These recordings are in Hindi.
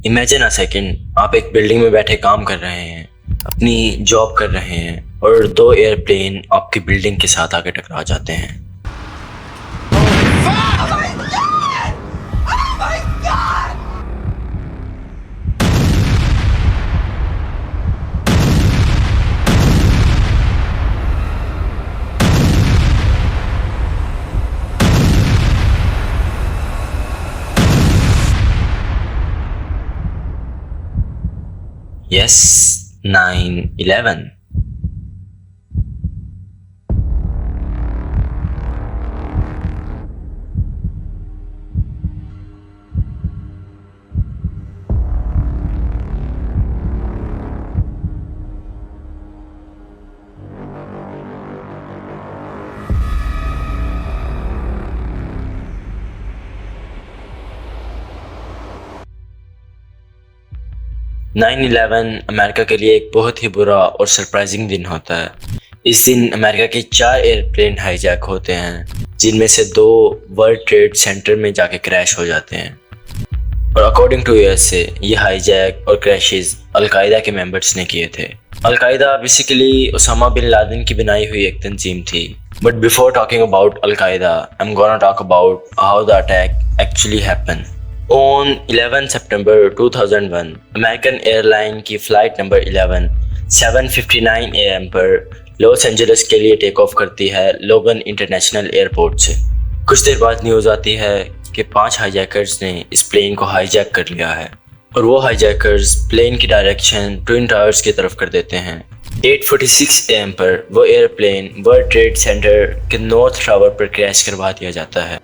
इमेजिन अ सेकेंड, आप एक बिल्डिंग में बैठे काम कर रहे हैं, अपनी जॉब कर रहे हैं और दो एयरप्लेन आपकी बिल्डिंग के साथ आके टकरा जाते हैं। Yes, 9/11। नाइन 11 अमेरिका के लिए एक बहुत ही बुरा और सरप्राइजिंग दिन होता है। इस दिन अमेरिका के 4 एयरप्लेन हाईजैक होते हैं, जिनमें से 2 वर्ल्ड ट्रेड सेंटर में जाके क्रैश हो जाते हैं। और अकॉर्डिंग टू यूएसए ये हाईजैक और क्रैशेस अलकायदा के मेंबर्स ने किए थे। Al-Qaeda basically Osama bin Laden की बनाई हुई एक तंजीम थी। But before talking about al-Qaeda, I am gonna talk about how the attack actually happened. On 11 सितंबर 2001, अमेरिकन एयरलाइन की फ़्लाइट नंबर 11 7:59 AM पर लॉस एंजलिस के लिए टेक ऑफ करती है लोगन इंटरनेशनल एयरपोर्ट से। कुछ देर बाद न्यूज़ आती है कि 5 हाईजैकर्स ने इस प्लेन को हाईजैक कर लिया है और वो हाईजैकर्स प्लेन की डायरेक्शन ट्विन टावर्स की तरफ कर देते हैं। 8:46 AM पर वो एयरप्लेन वर्ल्ड ट्रेड सेंटर के नॉर्थ टावर पर क्रैश करवा दिया जाता है।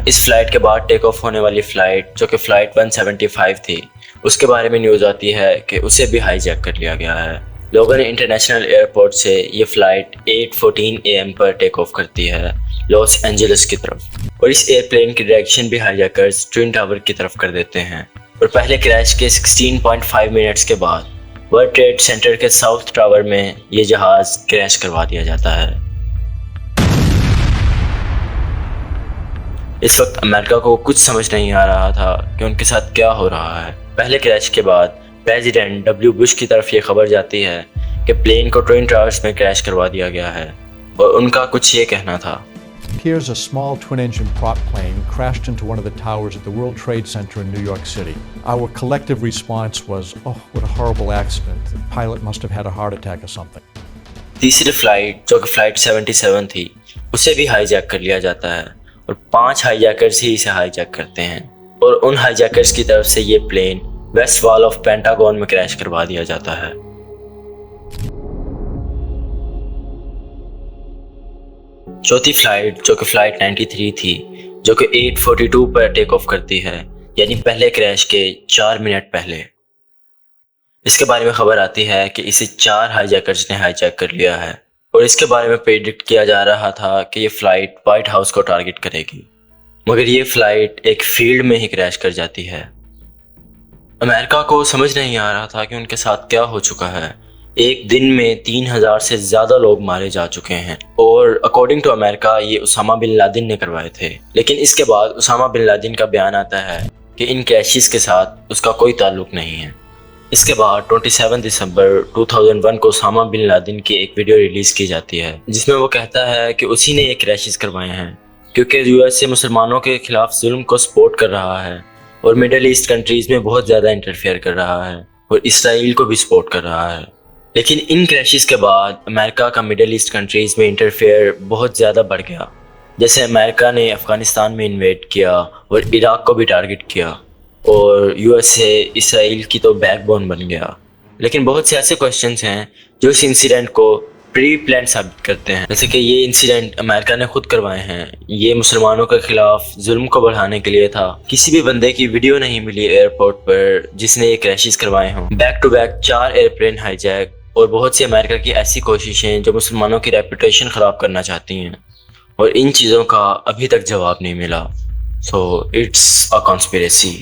इस फ्लाइट के बाद टेक ऑफ होने वाली फ़्लाइट, जो कि फ़्लाइट 175 थी, उसके बारे में न्यूज़ आती है कि उसे भी हाईजैक कर लिया गया है। लोगन इंटरनेशनल एयरपोर्ट से ये फ़्लाइट 8:14 AM पर टेक ऑफ करती है लॉस एंजलिस की तरफ, और इस एयरप्लेन की डायरेक्शन भी हाईजैकर्स ट्विन टावर की तरफ कर देते हैं। और पहले क्रैश के 16.5 मिनट्स के बाद वर्ल्ड ट्रेड सेंटर के साउथ टावर में ये जहाज़ क्रैश करवा दिया जाता है। इस वक्त अमेरिका को कुछ समझ नहीं आ रहा था कि उनके साथ क्या हो रहा है। पहले क्रैश के बाद प्रेसिडेंट W. बुश की तरफ ये खबर जाती है कि प्लेन को ट्विन टावर्स में क्रैश करवा दिया गया है, और उनका कुछ ये कहना था। Here's a small twin-engine prop plane crashed into one of the towers at the World Trade Center in New York City. Our collective response was, oh, what a horrible accident. The pilot must have had a heart attack or something. तीसरी फ्लाइट, जो कि फ्लाइट 77 थी, उसे भी हाईजैक कर लिया जाता है और 5 हाईजैकर्स ही इसे हाईजैक करते हैं, और उन हाईजैकर्स की तरफ से ये plane west wall of Pentagon में क्रैश करवा दिया जाता है। चौथी फ्लाइट, जो कि फ्लाइट 93 थी, जो कि 8:42 पर टेक ऑफ करती है, यानी पहले क्रैश के 4 मिनट पहले। इसके बारे में खबर आती है कि इसे 4 हाईजैकर्स ने हाईजैक कर लिया है, और इसके बारे में प्रेडिक्ट किया जा रहा था कि ये फ़्लाइट व्हाइट हाउस को टारगेट करेगी, मगर ये फ़्लाइट एक फील्ड में ही क्रैश कर जाती है। अमेरिका को समझ नहीं आ रहा था कि उनके साथ क्या हो चुका है। एक दिन में 3000 से ज़्यादा लोग मारे जा चुके हैं, और अकॉर्डिंग टू अमेरिका ये उसामा बिन लादेन ने करवाए थे। लेकिन इसके बाद उसामा बिन लादेन का बयान आता है कि इन क्रैशेस के साथ उसका कोई ताल्लुक नहीं है। इसके बाद 27 दिसंबर 2001 को उसामा बिन लादेन की एक वीडियो रिलीज़ की जाती है, जिसमें वो कहता है कि उसी ने ये क्रैशेस करवाए हैं, क्योंकि यूएसए मुसलमानों के खिलाफ जुल्म को सपोर्ट कर रहा है और मिडल ईस्ट कंट्रीज़ में बहुत ज़्यादा इंटरफेयर कर रहा है और इसराइल को भी सपोर्ट कर रहा है। लेकिन इन क्रैशेस के बाद अमेरिका का मिडल ईस्ट कंट्रीज़ में इंटरफेयर बहुत ज़्यादा बढ़ गया। जैसे अमेरिका ने अफ़गानिस्तान में इन्वेड किया और इराक़ को भी टारगेट किया, और यूएसए इसराइल की तो बैकबोन बन गया। लेकिन बहुत से ऐसे क्वेश्चंस हैं जो इस इंसिडेंट को प्री प्लान साबित करते हैं, जैसे कि ये इंसिडेंट अमेरिका ने खुद करवाए हैं। ये मुसलमानों के खिलाफ जुल्म को बढ़ाने के लिए था। किसी भी बंदे की वीडियो नहीं मिली एयरपोर्ट पर जिसने ये क्रैशेस करवाए हों। Back to back 4 airplane hijack और बहुत सी अमेरिका की ऐसी कोशिशें जो मुसलमानों की रेपुटेशन ख़राब करना चाहती हैं, और इन चीज़ों का अभी तक जवाब नहीं मिला। So it's a conspiracy.